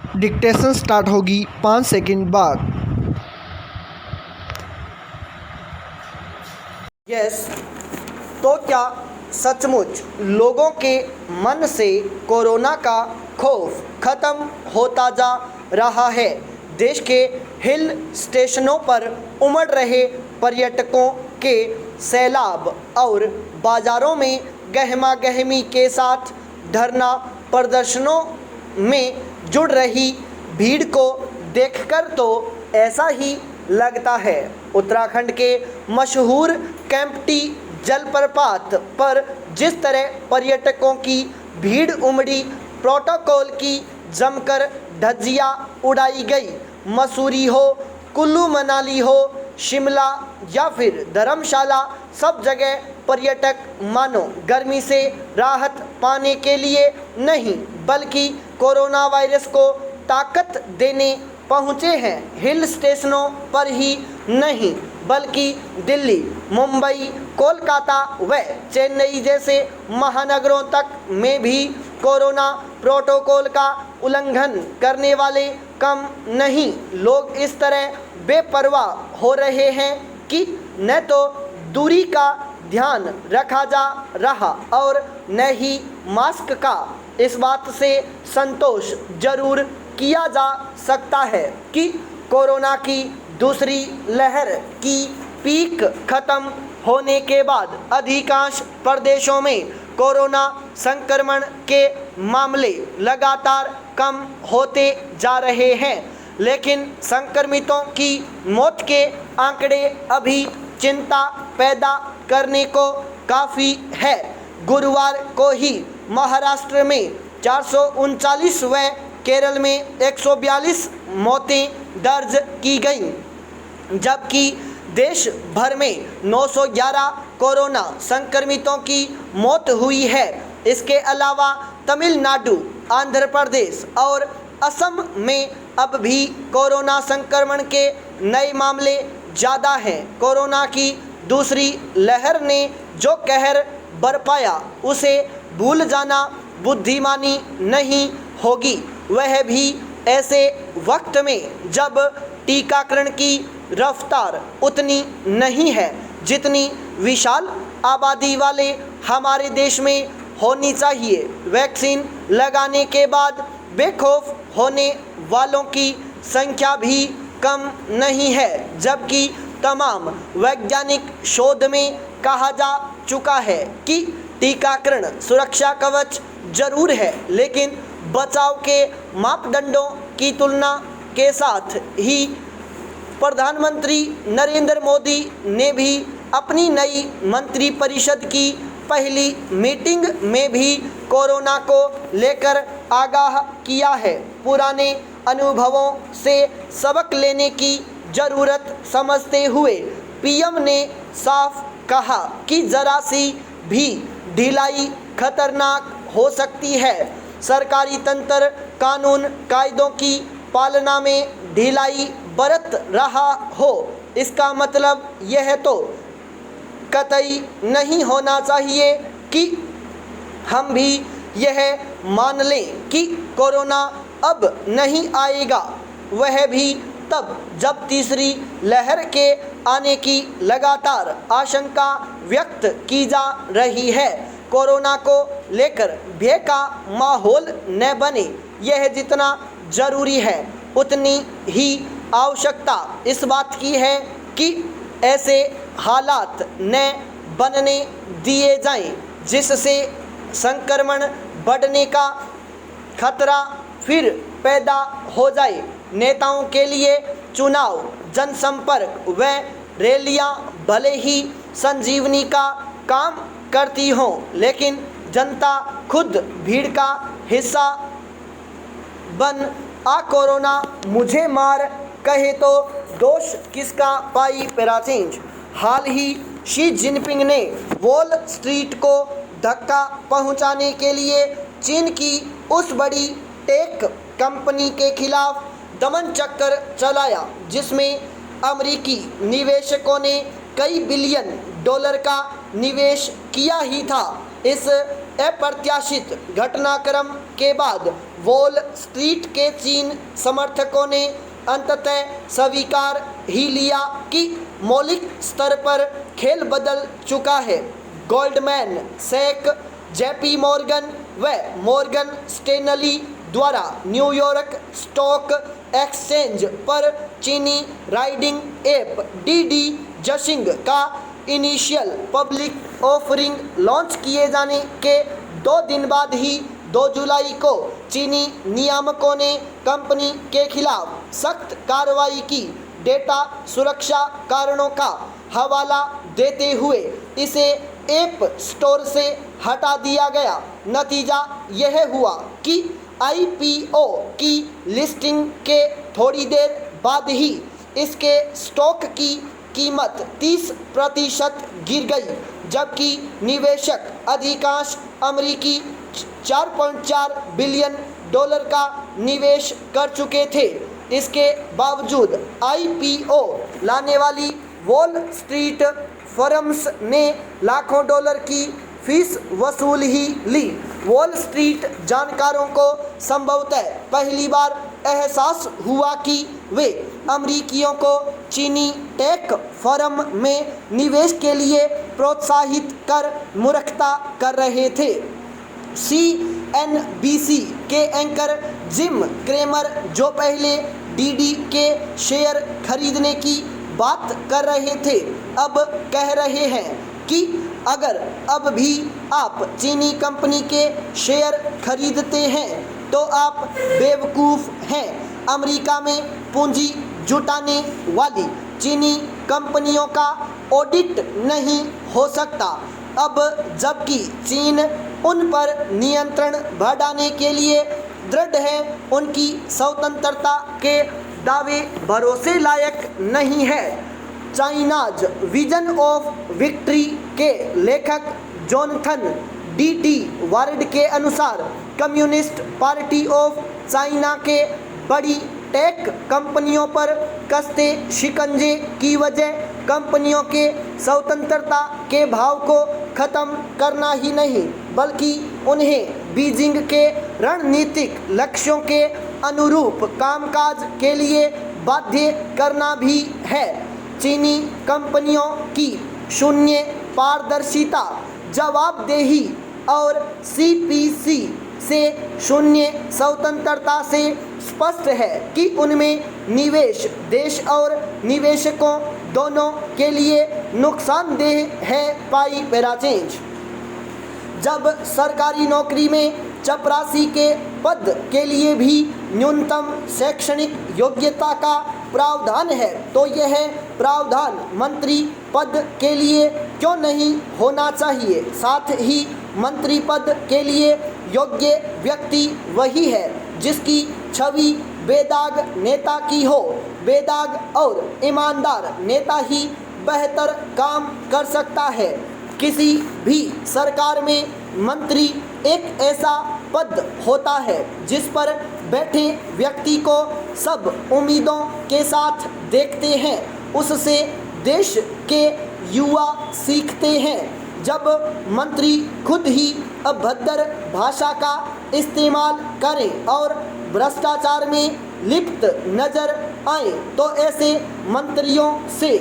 Dictation start होगी 5 second बाद। Yes, तो क्या सचमुच लोगों के मन से कोरोना का खौफ खत्म होता जा रहा है? देश के हिल स्टेशनों पर उमड़ रहे पर्यटकों के सैलाब और बाज़ारों में गहमा गहमी के साथ धरना प्रदर्शनों में जुड़ रही भीड़ को देखकर तो ऐसा ही लगता है उत्तराखंड के मशहूर केम्प्टी जलप्रपात पर जिस तरह पर्यटकों की भीड़ उमड़ी, प्रोटोकॉल की जमकर धज्जियां उड़ाई गई। मसूरी हो, कुल्लू मनाली हो, शिमला या फिर धर्मशाला, सब जगह पर्यटक मानो गर्मी से राहत पाने के लिए नहीं बल्कि कोरोना वायरस को ताकत देने पहुँचे हैं। हिल स्टेशनों पर ही नहीं बल्कि दिल्ली, मुंबई, कोलकाता व चेन्नई जैसे महानगरों तक में भी कोरोना प्रोटोकॉल का उल्लंघन करने वाले कम नहीं। लोग इस तरह बेपरवाह हो रहे हैं कि न तो दूरी का ध्यान रखा जा रहा और न ही मास्क का। इस बात से संतोष जरूर किया जा सकता है कि कोरोना की दूसरी लहर की पीक खत्म होने के बाद अधिकांश प्रदेशों में कोरोना संक्रमण के मामले लगातार कम होते जा रहे हैं, लेकिन संक्रमितों की मौत के आंकड़े अभी चिंता पैदा करने को काफ़ी है। गुरुवार को ही महाराष्ट्र में 439 व केरल में 142 मौतें दर्ज की गईं, जबकि देश भर में 911 कोरोना संक्रमितों की मौत हुई है। इसके अलावा तमिलनाडु, आंध्र प्रदेश और असम में अब भी कोरोना संक्रमण के नए मामले ज़्यादा हैं। कोरोना की दूसरी लहर ने जो कहर बरपाया उसे भूल जाना बुद्धिमानी नहीं होगी, वह भी ऐसे वक्त में जब टीकाकरण की रफ्तार उतनी नहीं है जितनी विशाल आबादी वाले हमारे देश में होनी चाहिए। वैक्सीन लगाने के बाद बेखौफ होने वालों की संख्या भी कम नहीं है, जबकि तमाम वैज्ञानिक शोध में कहा जा चुका है कि टीकाकरण सुरक्षा कवच जरूर है, लेकिन बचाव के मापदंडों की तुलना के साथ ही प्रधानमंत्री नरेंद्र मोदी ने भी अपनी नई मंत्रिपरिषद की पहली मीटिंग में भी कोरोना को लेकर आगाह किया है। पुराने अनुभवों से सबक लेने की ज़रूरत समझते हुए पीएम ने साफ कहा कि जरा सी भी ढिलाई खतरनाक हो सकती है। सरकारी तंत्र कानून कायदों की पालना में ढिलाई बरत रहा हो, इसका मतलब यह तो कतई नहीं होना चाहिए कि हम भी यह मान लें कि कोरोना अब नहीं आएगा, वह भी तब जब तीसरी लहर के आने की लगातार आशंका व्यक्त की जा रही है। कोरोना को लेकर भय का माहौल न बने, यह जितना ज़रूरी है उतनी ही आवश्यकता इस बात की है कि ऐसे हालात न बनने दिए जाएं जिससे संक्रमण बढ़ने का खतरा फिर पैदा हो जाए। नेताओं के लिए चुनाव, जनसंपर्क व रैलियां भले ही संजीवनी का काम करती हों, लेकिन जनता खुद भीड़ का हिस्सा बन आ कोरोना मुझे मार कहे तो दोष किसका पाई पैराचेंज। हाल ही शी जिनपिंग ने वॉल स्ट्रीट को धक्का पहुंचाने के लिए चीन की उस बड़ी टेक कंपनी के खिलाफ दमन चक्कर चलाया जिसमें अमेरिकी निवेशकों ने कई बिलियन डॉलर का निवेश किया ही था। इस अप्रत्याशित घटनाक्रम के बाद वॉल स्ट्रीट के चीन समर्थकों ने अंततः स्वीकार ही लिया कि मौलिक स्तर पर खेल बदल चुका है। गोल्डमैन सैक, जेपी मॉर्गन व मॉर्गन स्टैनली द्वारा न्यूयॉर्क स्टॉक एक्सचेंज पर चीनी राइडिंग ऐप डीडी जशिंग का इनिशियल पब्लिक ऑफरिंग लॉन्च किए जाने के 2 दिन बाद ही 2 जुलाई को चीनी नियामकों ने कंपनी के खिलाफ सख्त कार्रवाई की। डेटा सुरक्षा कारणों का हवाला देते हुए इसे ऐप स्टोर से हटा दिया गया। नतीजा यह हुआ कि आईपीओ की लिस्टिंग के थोड़ी देर बाद ही इसके स्टॉक की कीमत 30% गिर गई, जबकि निवेशक अधिकांश अमेरिकी $4.4 बिलियन का निवेश कर चुके थे। इसके बावजूद आईपीओ लाने वाली वॉल स्ट्रीट फर्म्स ने लाखों डॉलर की फीस वसूल ही ली। वॉल स्ट्रीट जानकारों को संभवतः पहली बार एहसास हुआ कि वे अमेरिकियों को चीनी टेक फर्म में निवेश के लिए प्रोत्साहित कर मूर्खता कर रहे थे। CNBC के एंकर जिम क्रेमर, जो पहले डीडी के शेयर खरीदने की बात कर रहे थे, अब कह रहे हैं कि अगर अब भी आप चीनी कंपनी के शेयर खरीदते हैं तो आप बेवकूफ़ हैं। अमेरिका में पूंजी जुटाने वाली चीनी कंपनियों का ऑडिट नहीं हो सकता। अब जबकि चीन उन पर नियंत्रण बढ़ाने के लिए दृढ़ है, उनकी स्वतंत्रता के दावे भरोसे लायक नहीं है। चाइनाज विजन ऑफ विक्ट्री के लेखक जोनाथन डी वार्ड के अनुसार कम्युनिस्ट पार्टी ऑफ चाइना के बड़ी टेक कंपनियों पर कसते शिकंजे की वजह कंपनियों के स्वतंत्रता के भाव को ख़त्म करना ही नहीं, बल्कि उन्हें बीजिंग के रणनीतिक लक्ष्यों के अनुरूप कामकाज के लिए बाध्य करना भी है। चीनी कंपनियों की शून्य पारदर्शिता, जवाबदेही और सीपीसी से शून्य स्वतंत्रता से स्पष्ट है कि उनमें निवेश देश और निवेशकों दोनों के लिए नुकसानदेह है। पाई पैराचेंज। जब सरकारी नौकरी में चपरासी के पद के लिए भी न्यूनतम शैक्षणिक योग्यता का प्रावधान है, तो यह प्रावधान मंत्री पद के लिए क्यों नहीं होना चाहिए। साथ ही मंत्री पद के लिए योग्य व्यक्ति वही है जिसकी छवि बेदाग नेता की हो। बेदाग और ईमानदार नेता ही बेहतर काम कर सकता है। किसी भी सरकार में मंत्री एक ऐसा पद होता है जिस पर बैठे व्यक्ति को सब उम्मीदों के साथ देखते हैं, उससे देश के युवा सीखते हैं। जब मंत्री खुद ही अभद्र भाषा का इस्तेमाल करें और भ्रष्टाचार में लिप्त नजर आए, तो ऐसे मंत्रियों से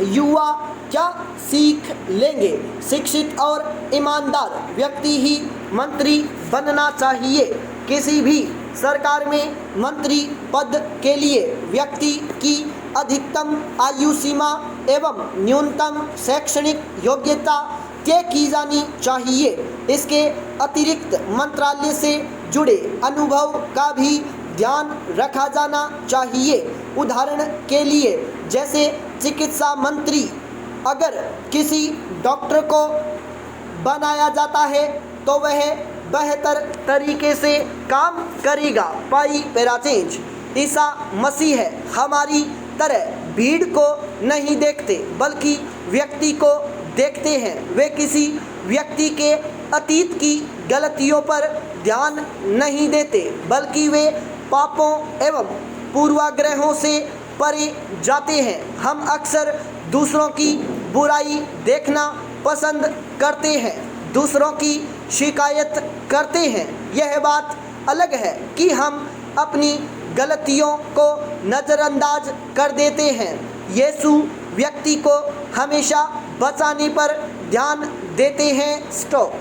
युवा क्या सीख लेंगे। शिक्षित और ईमानदार व्यक्ति ही मंत्री बनना चाहिए। किसी भी सरकार में मंत्री पद के लिए व्यक्ति की अधिकतम आयु सीमा एवं न्यूनतम शैक्षणिक योग्यता तय की जानी चाहिए। इसके अतिरिक्त मंत्रालय से जुड़े अनुभव का भी ध्यान रखा जाना चाहिए। उदाहरण के लिए, जैसे चिकित्सा मंत्री, अगर किसी डॉक्टर को बनाया जाता है तो वह बेहतर तरीके से काम करेगा। पाई पैराचेंज। ईसा मसीह हमारी तरह भीड़ को नहीं देखते बल्कि व्यक्ति को देखते हैं। वे किसी व्यक्ति के अतीत की गलतियों पर ध्यान नहीं देते बल्कि वे पापों एवं पूर्वाग्रहों से परे जाते हैं। हम अक्सर दूसरों की बुराई देखना पसंद करते हैं, दूसरों की शिकायत करते हैं। यह बात अलग है कि हम अपनी गलतियों को नज़रअंदाज कर देते हैं। यीशु व्यक्ति को हमेशा बचाने पर ध्यान देते हैं। स्टॉप।